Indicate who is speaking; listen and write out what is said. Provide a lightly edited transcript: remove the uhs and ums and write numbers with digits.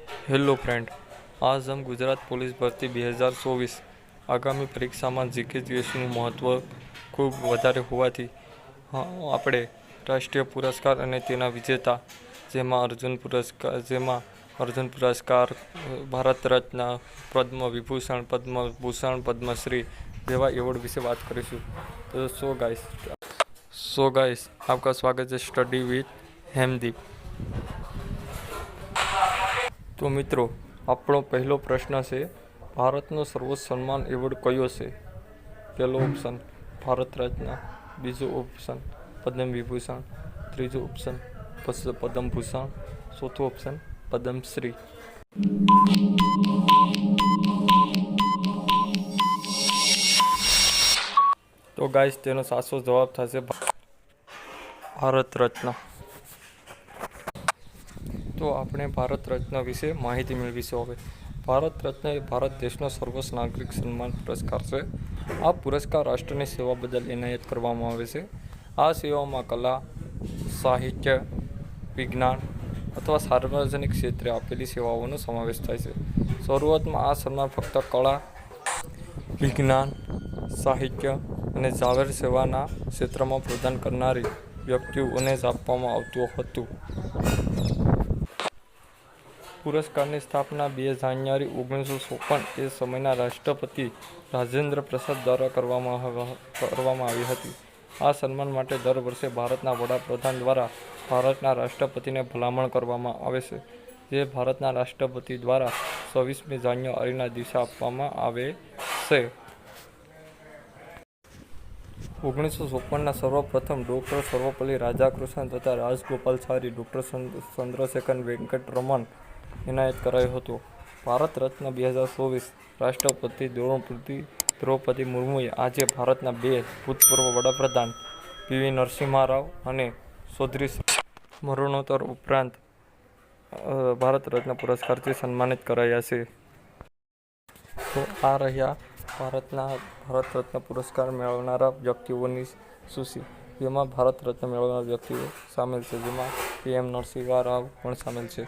Speaker 1: Hello friend, आज हम Gujarat police भर्ती 2024 આગામી પરીક્ષામાં જીકેજીએસનું મહત્ત્વ ખૂબ વધારે હોવાથી આપણે રાષ્ટ્રીય પુરસ્કાર અને તેના વિજેતા જેમાં અર્જુન પુરસ્કાર, ભારત રત્ન, પદ્મ વિભૂષણ, પદ્મભૂષણ, પદ્મશ્રી જેવા એવોર્ડ વિશે વાત કરીશું. તો સો गाइस आपका स्वागत है स्टडी विथ हेमदीप. તો મિત્રો, આપણો પહેલો પ્રશ્ન છે, ભારતનો સર્વોચ્ચ સન્માન એવોર્ડ કયો છે? પહેલો ઓપ્શન ભારત રત્ન, બીજો ઓપ્શન પદ્મ વિભૂષણ, ત્રીજો ઓપ્શન પદ્મભૂષણ, ચોથો ઓપ્શન પદ્મશ્રી. તો ગાઈસ, તેનો સાચો જવાબ થશે ભારત રત્ન. તો આપણે ભારત રત્ન વિશે માહિતી મેળવીશું હવે. ભારત રત્ન એ ભારત દેશનો સર્વોચ્ચ નાગરિક સન્માન પુરસ્કાર છે. આ પુરસ્કાર રાષ્ટ્રની સેવા બદલ એનાયત કરવામાં આવે છે. આ સેવાઓમાં કલા, સાહિત્ય, વિજ્ઞાન અથવા સાર્વજનિક ક્ષેત્રે આપેલી સેવાઓનો સમાવેશ થાય છે. શરૂઆતમાં આ સન્માન ફક્ત કલા, વિજ્ઞાન, સાહિત્ય અને જાહેર સેવાના ક્ષેત્રમાં પ્રદાન કરનારી વ્યક્તિઓને જ આપવામાં આવતું હતું. પુરસ્કારની સ્થાપના 2 જાન્યુઆરી 1954 એ સમયના રાષ્ટ્રપતિ રાજેન્દ્ર પ્રસાદ દ્વારા કરવામાં આવી હતી. આ સન્માન માટે દર વર્ષે ભારતના વડાપ્રધાન દ્વારા ભારતના રાષ્ટ્રપતિને ભલામણ કરવામાં આવે છે, જે ભારતના રાષ્ટ્રપતિ દ્વારા 26મી જાન્યુઆરીના દિવસે આપવામાં આવે છે. 1954ના સર્વપ્રથમ ડૉક્ટર સર્વપલ્લી રાધાકૃષ્ણન તથા રાજગોપાલાચારી ડૉક્ટર ચંદ્રશેખર વેંકટ રમણ એનાયત કરાયો હતો. ભારત રત્ન 2024 રાષ્ટ્રપતિ દ્રૌપદી મુર્મુએ આજે ભારતના 2 ભૂતપૂર્વ વડાપ્રધાન પીવી નરસિમ્હા રાવ અને ચૌધરી મરણોત્તર ઉપરાંત ભારત રત્ન પુરસ્કારથી સન્માનિત કરાયા છે. તો આ રહ્યા ભારત રત્ન પુરસ્કાર મેળવનારા વ્યક્તિઓની સૂચિ, જેમાં ભારત રત્ન મેળવનાર વ્યક્તિઓ સામેલ છે, જેમાં PM નરસિમ્હા રાવ પણ સામેલ છે.